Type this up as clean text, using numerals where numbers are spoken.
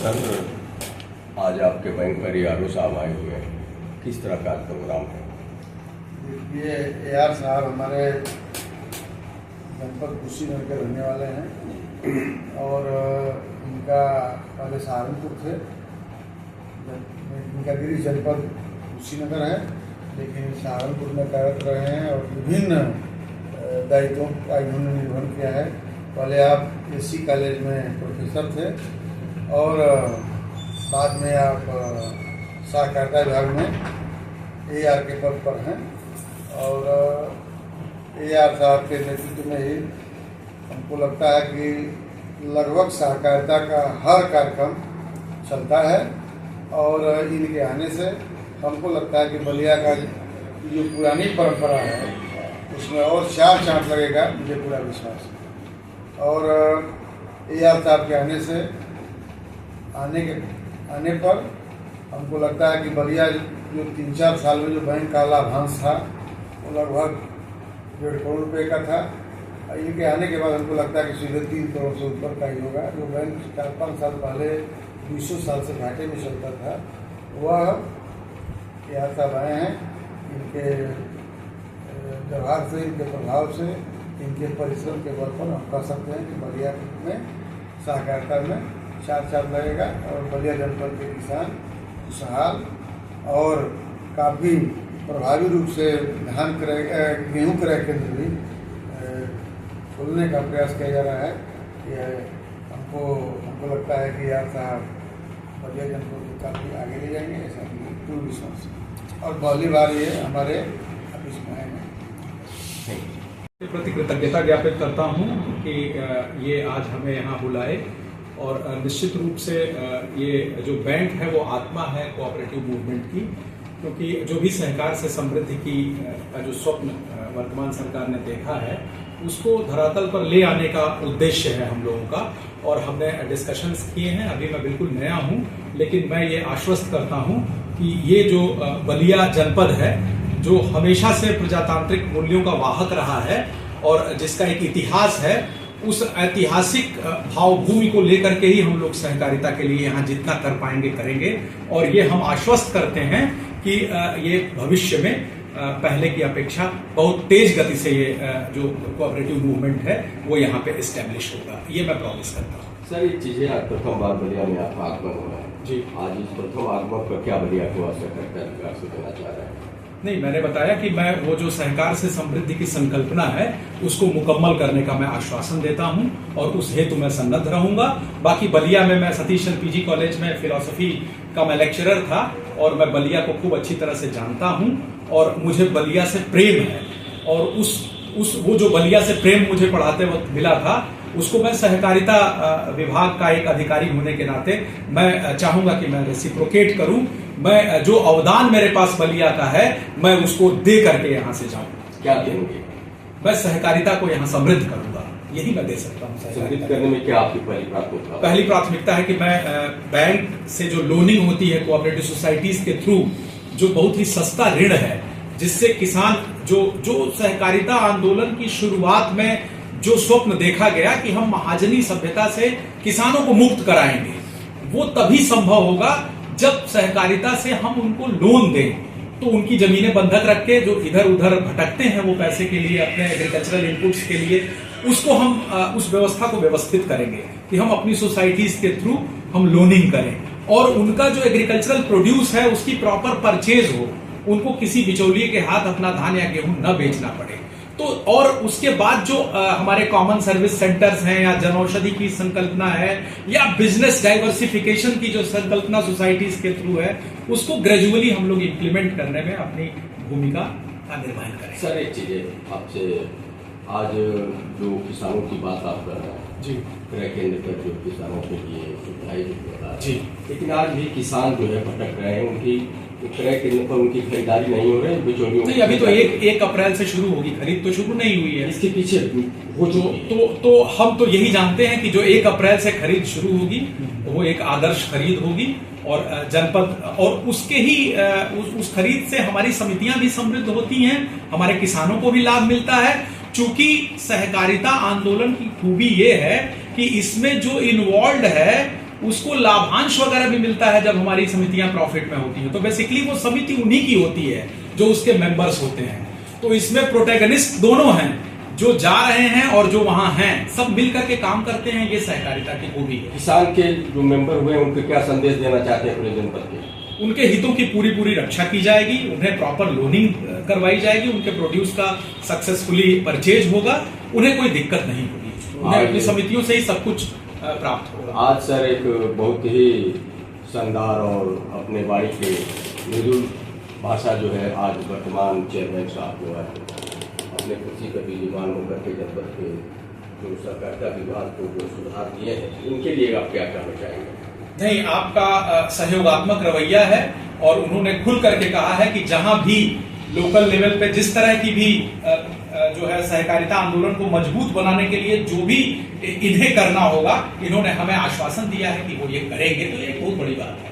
Sir, आज आपके bank पर ARO साहब आए हुए हैं, किस तरह का प्रोग्राम है? ये AR साहब हमारे जनपद कुशीनगर के रहने वाले हैं और इनका पहले सहारनपुर थे। इनका गृह जनपद कुशीनगर है, लेकिन सहारनपुर में कार्यरत रहे हैं और विभिन्न दायित्वों का इन्होंने निर्वहन किया है। पहले आप SC कॉलेज में प्रोफेसर थे और बाद में आप सहकारिता विभाग में AR के पद पर हैं और AR साहब के नेतृत्व में ही हमको लगता है कि लगभग सहकारिता का हर कार्यक्रम चलता है और इनके आने से हमको लगता है कि बलिया का जो पुरानी परंपरा है उसमें और चार चांद लगेगा, मुझे पूरा विश्वास है। और AR साहब के आने पर हमको लगता है कि बलिया जो 3-4 साल में जो बैंक का लाभांश था वो लगभग 1.5 करोड़ रुपये का था। इनके आने के बाद हमको लगता है कि सीधे 3 करोड़ से ऊपर का ही होगा। जो बैंक 4-5 साल पहले 200 साल से घाटे में चलता था, वह AR साहब आए हैं। इनके व्यवहार से, इनके प्रभाव से, इनके परिश्रम के बल पर हम कह सकते हैं कि बलिया में सहकारिता में चार चांद लगेगा और बलिया जनपद के किसान खुशहाल और काफ़ी प्रभावी रूप से गेहूँ क्रय केंद्र भी खोलने का प्रयास किया जा रहा है। यह हमको लगता है कि AR साहब बलिया जनपद को काफ़ी आगे ले जाएंगे, ऐसा पूर्ण विश्वास है। और पहली बार ये हमारे ऑफिस में आए हैं। प्रति कृतज्ञता ज्ञापित करता हूँ कि ये आज हमें यहाँ बुलाए और निश्चित रूप से ये जो बैंक है वो आत्मा है कोऑपरेटिव मूवमेंट की, क्योंकि जो भी सहकार से समृद्धि की का जो स्वप्न वर्तमान सरकार ने देखा है उसको धरातल पर ले आने का उद्देश्य है हम लोगों का। और हमने डिस्कशंस किए हैं। अभी मैं बिल्कुल नया हूँ, लेकिन मैं ये आश्वस्त करता हूँ कि ये जो बलिया जनपद है जो हमेशा से प्रजातांत्रिक मूल्यों का वाहक रहा है और जिसका एक इतिहास है, उस ऐतिहासिक भावभूमि को लेकर के ही हम लोग सहकारिता के लिए यहाँ जितना कर पाएंगे करेंगे। और ये हम आश्वस्त करते हैं कि ये भविष्य में पहले की अपेक्षा बहुत तेज गति से ये जो कोऑपरेटिव मूवमेंट है वो यहाँ पे एस्टेब्लिश होगा, ये मैं प्रॉमिस करता हूँ। सर, ये चीजें आज प्रथम बार बलिया में आपका आगमन हो रहा है जी। आज इस प्रथम आगमन का क्या बलिया को सहकारिता विकास से देना चाह रहे हैं? नहीं, मैंने बताया कि मैं वो जो सहकार से समृद्धि की संकल्पना है उसको मुकम्मल करने का मैं आश्वासन देता हूं और उस हेतु मैं सन्नद्ध रहूंगा। बाकी बलिया में मैं सतीश चंद्र PG कॉलेज में फिलॉसफी का मैं लेक्चरर था और मैं बलिया को खूब अच्छी तरह से जानता हूं और मुझे बलिया से प्रेम है। और वो जो बलिया से प्रेम मुझे पढ़ाते वक्त मिला था उसको मैं सहकारिता विभाग का एक अधिकारी होने के नाते मैं चाहूंगा कि मैं रेसिप्रोकेट करूं। मैं जो अवदान मेरे पास बलिया का है मैं उसको दे करके यहाँ से जाऊं। क्या देंगे? मैं सहकारिता को यहाँ समृद्ध करूंगा, यही मैं दे सकता हूँ। समृद्ध करने में क्या आपकी पहली प्राथमिकता? पहली प्राथमिकता है कि मैं बैंक से जो लोनिंग होती है कोऑपरेटिव सोसाइटीज के थ्रू, जो बहुत ही सस्ता ऋण है, जिससे किसान जो सहकारिता आंदोलन की शुरुआत में जो स्वप्न देखा गया कि हम महाजनी सभ्यता से किसानों को मुक्त कराएंगे, वो तभी संभव होगा जब सहकारिता से हम उनको लोन दें। तो उनकी जमीनें बंधक रख के जो इधर उधर भटकते हैं वो पैसे के लिए, अपने एग्रीकल्चरल इनपुट्स के लिए, उसको हम उस व्यवस्था को व्यवस्थित करेंगे कि हम अपनी सोसाइटीज के थ्रू हम लोनिंग करें और उनका जो एग्रीकल्चरल प्रोड्यूस है उसकी प्रॉपर परचेज हो, उनको किसी बिचौलिए के हाथ अपना धान या गेहूं न बेचना पड़े। तो और उसके बाद जो हमारे कॉमन सर्विस सेंटर्स हैं या जनौषधि की संकल्पना है या बिजनेस डाइवर्सिफिकेशन की जो संकल्पना सोसाइटीज के थ्रू है, उसको ग्रेजुअली हम लोग इम्प्लीमेंट करने में अपनी भूमिका का निर्वहन करें। सर, एक चीज आपसे, आज जो किसानों की बात आप कर रहे हैं जी, क्रय केंद्र पर जो किसानों के लिए सुविधाएं जो बता रहे हैं जी, लेकिन आज भी किसान जो है भटक रहे हैं, उनकी क्रय केंद्र पर उनकी खरीदारी नहीं हो रही है बिचौलियों। नहीं, अभी तो 1 अप्रैल से शुरू होगी, खरीद तो शुरू नहीं हुई है। इसके पीछे वो तो हम तो यही जानते हैं कि जो 1 अप्रैल से खरीद शुरू होगी वो एक आदर्श खरीद होगी और जनपद और उसके ही उस खरीद से हमारी समितियां भी समृद्ध होती हैं, हमारे किसानों को भी लाभ मिलता है। चूंकि सहकारिता आंदोलन की खूबी ये है कि इसमें जो इन्वॉल्व है उसको लाभांश वगैरह भी मिलता है जब हमारी समितियां प्रॉफिट में होती हैं। तो बेसिकली वो समिति उन्हीं की होती है जो उसके मेंबर्स होते हैं। तो इसमें प्रोटैगनिस्ट दोनों हैं, जो जा रहे हैं और जो वहां हैं, सब मिलकर के काम करते हैं। ये सहकारिता की खूबी है। किसान के जो मेंबर हुए उनको क्या संदेश देना चाहते हैं अपने जनपद के? उनके हितों की पूरी रक्षा की जाएगी, उन्हें प्रॉपर लोनिंग करवाई जाएगी, उनके प्रोड्यूस का सक्सेसफुली परचेज होगा, उन्हें कोई दिक्कत नहीं होगी, उन्हें अपनी समितियों से ही सब कुछ प्राप्त होगा। आज सर एक बहुत ही शानदार और अपने बाड़ी के मृदुल भाषा जो है, आज वर्तमान चेयरमैन साहब जो है अपने खुशी का विद्यमान होकर के जनपद के जो सहकारिता विभाग को जो सुधार दिए हैं, इनके लिए आप क्या कहना चाहेंगे? नहीं, आपका सहयोगात्मक रवैया है और उन्होंने खुल करके कहा है कि जहां भी लोकल लेवल पे जिस तरह की भी जो है सहकारिता आंदोलन को मजबूत बनाने के लिए जो भी इन्हें करना होगा, इन्होंने हमें आश्वासन दिया है कि वो ये करेंगे। तो ये एक बहुत बड़ी बात है।